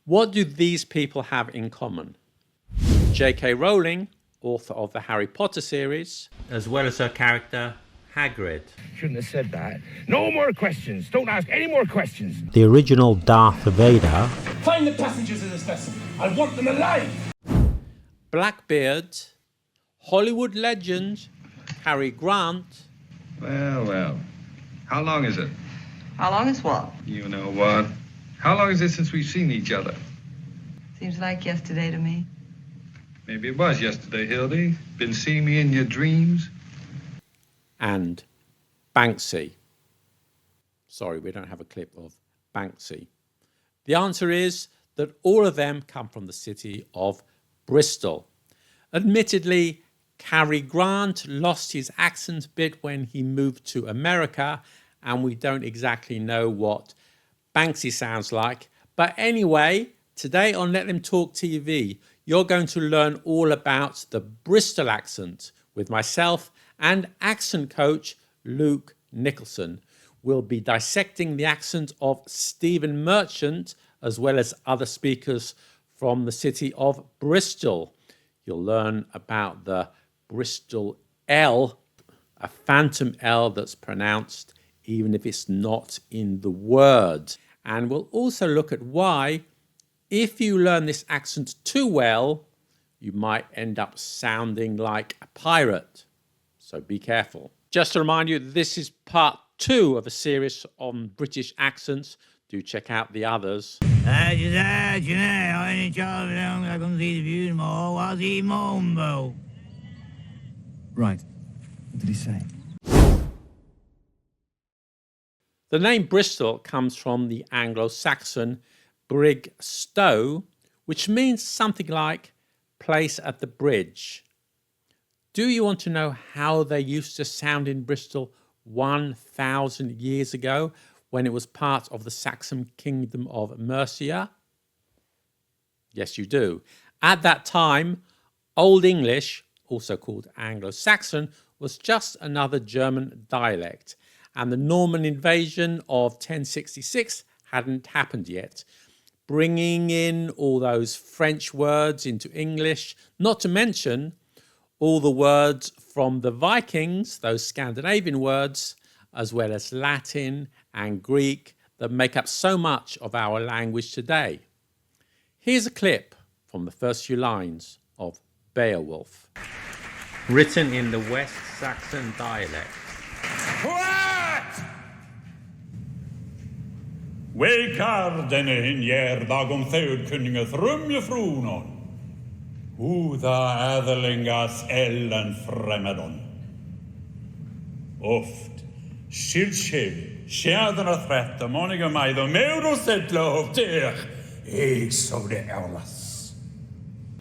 What do these people have in common? J.K. Rowling, author of the Harry Potter series, as well as her character Hagrid. Shouldn't have said that. No more questions. Don't ask any more questions. The original Darth Vader. Find the passengers in this vessel. I want them alive. Blackbeard, Hollywood legend Cary Grant. Well. How long is it? How long is what? You know what? How long is it since we've seen each other? Seems like yesterday to me. Maybe it was yesterday, Hildy. Been seeing me in your dreams? And Banksy. Sorry, we don't have a clip of Banksy. The answer is that all of them come from the city of Bristol. Admittedly, Cary Grant lost his accent a bit when he moved to America, and we don't exactly know what Banksy sounds like. But anyway, today on Let Them Talk TV, you're going to learn all about the Bristol accent with myself and accent coach Luke Nicholson. We'll be dissecting the accent of Stephen Merchant as well as other speakers from the city of Bristol. You'll learn about the Bristol L, a phantom L that's pronounced even if it's not in the word. And we'll also look at why, if you learn this accent too well, you might end up sounding like a pirate. So be careful. Just to remind you, this is part 2 of a series on British accents. Do check out the others. Right. What did he say? The name Bristol comes from the Anglo-Saxon brig stow, which means something like place at the bridge. Do you want to know how they used to sound in Bristol 1,000 years ago when it was part of the Saxon kingdom of Mercia? Yes, you do. At that time, Old English, also called Anglo-Saxon, was just another German dialect, and the Norman invasion of 1066 hadn't happened yet, bringing in all those French words into English, not to mention all the words from the Vikings, those Scandinavian words, as well as Latin and Greek that make up so much of our language today. Here's a clip from the first few lines of Beowulf. Written in the West Saxon dialect. Wakar denne hinjer dagom feudkunninge frumjefronon. Huda ädlingas ellen fremmedon. Oft, skildskev, tjäderna trätta, många mig de meuroset lov till. Ik så det ärlas.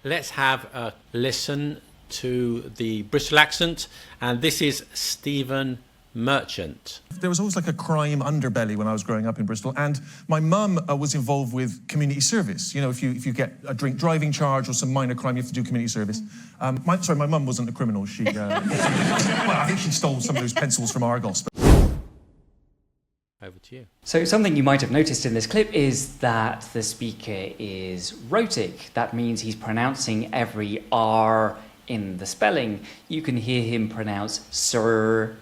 Let's have a listen to the Bristol accent, and this is Stephen Merchant. There was always like a crime underbelly when I was growing up in Bristol, and my mum was involved with community service. You know, if you get a drink driving charge or some minor crime, you have to do community service. My mum wasn't a criminal. She, well, I think she stole some of those pencils from Argos. But... Over to you. So something you might have noticed in this clip is that the speaker is rhotic. That means he's pronouncing every R in the spelling. You can hear him pronounce service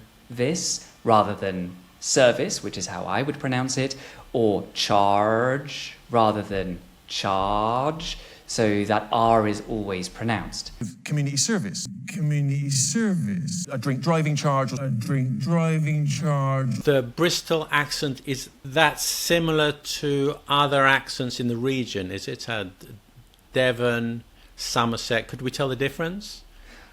rather than service, which is how I would pronounce it, or charge rather than charge. So that R is always pronounced. Community service. Community service. A drink driving charge. A drink driving charge. The Bristol accent, is that similar to other accents in the region? Is it Devon, Somerset? Could we tell the difference?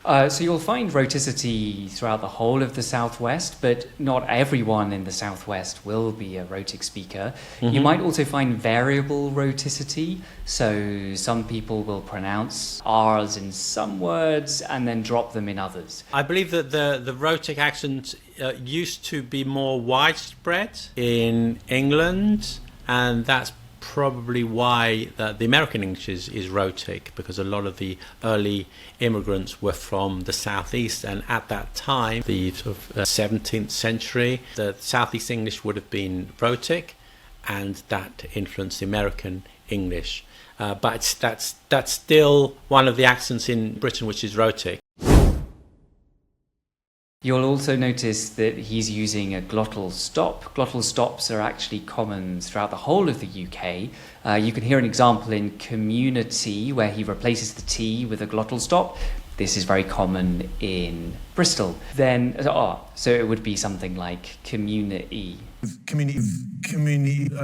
So you'll find rhoticity throughout the whole of the Southwest, but not everyone in the Southwest will be a rhotic speaker. You might also find variable rhoticity, so some people will pronounce R's in some words and then drop them in others. I believe that the rhotic accent used to be more widespread in England, and that's probably why the American English is rhotic, because a lot of the early immigrants were from the southeast, and at that time, the sort of 17th century, the southeast English would have been rhotic, and that influenced the American English. But that's still one of the accents in Britain which is rhotic. You'll also notice that he's using a glottal stop. Glottal stops are actually common throughout the whole of the UK. You can hear an example in community where he replaces the T with a glottal stop. This is very common in Bristol. Then, so it would be something like community. Community.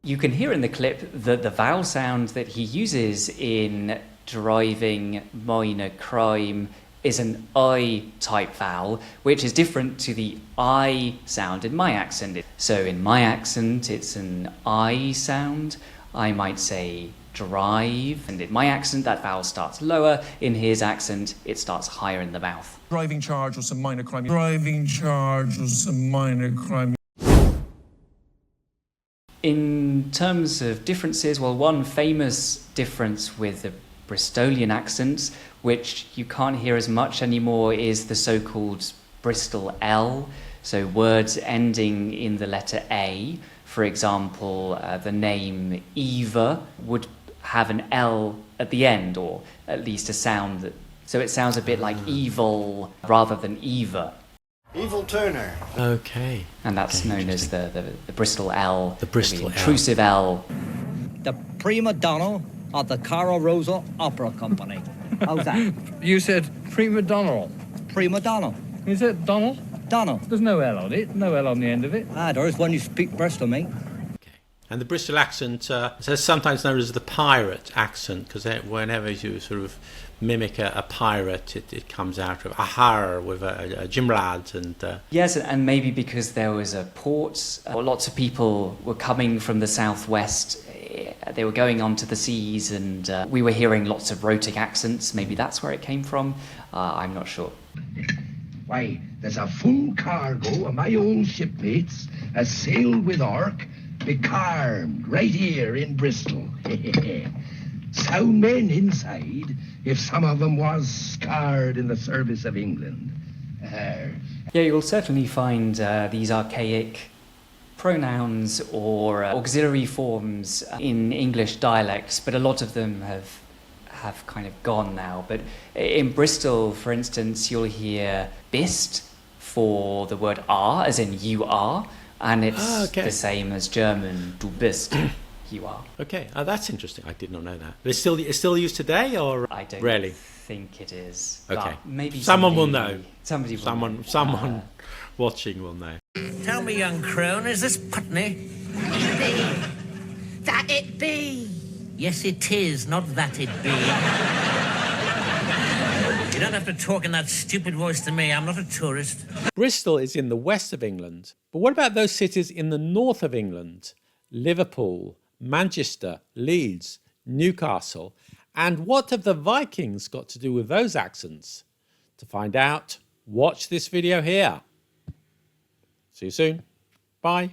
You can hear in the clip that the vowel sound that he uses in driving minor crime is an I type vowel, which is different to the I sound in my accent. So in my accent, it's an I sound. I might say drive, and in my accent, that vowel starts lower. In his accent, it starts higher in the mouth. Driving charge or some minor crime. Driving charge or some minor crime. In terms of differences, well, one famous difference with the Bristolian accents, which you can't hear as much anymore, is the so-called Bristol L. So words ending in the letter A, for example, the name Eva would have an L at the end, or at least a sound that, so it sounds a bit like evil rather than Eva. Evil Turner. Okay. And that's known as the Bristol L, the Bristol intrusive L. The prima donna of the Cara Rosa Opera Company. How's that? You said prima donna. Prima donna. You said Donald? Donna. There's no L on it. No L on the end of it. Ah, there is when you speak Bristol, mate. Okay. And the Bristol accent is sometimes known as the pirate accent, because whenever you sort of mimic a pirate, it comes out of a har with a gimlad and yes, and maybe because there was a port, lots of people were coming from the southwest. They were going onto the seas, and we were hearing lots of rhotic accents. Maybe that's where it came from. I'm not sure. Why, there's a full cargo of my old shipmates has sailed with Orc, becalmed, right here in Bristol. Sound men inside, if some of them was scarred in the service of England. Yeah, you'll certainly find these archaic pronouns or auxiliary forms in English dialects, but a lot of them have kind of gone now. But in Bristol, for instance, you'll hear bist for the word are, as in you are, and it's the same as German, du bist, you are. Okay, that's interesting. I did not know that. But it's still used today, or I don't rarely? think it is. Okay, maybe someone will know. Someone watching will know. Tell me, young crone, is this Putney? That it be. Yes, it is, not that it be. You don't have to talk in that stupid voice to me. I'm not a tourist. Bristol is in the west of England. But what about those cities in the north of England? Liverpool, Manchester, Leeds, Newcastle. And what have the Vikings got to do with those accents? To find out, watch this video here. See you soon. Bye.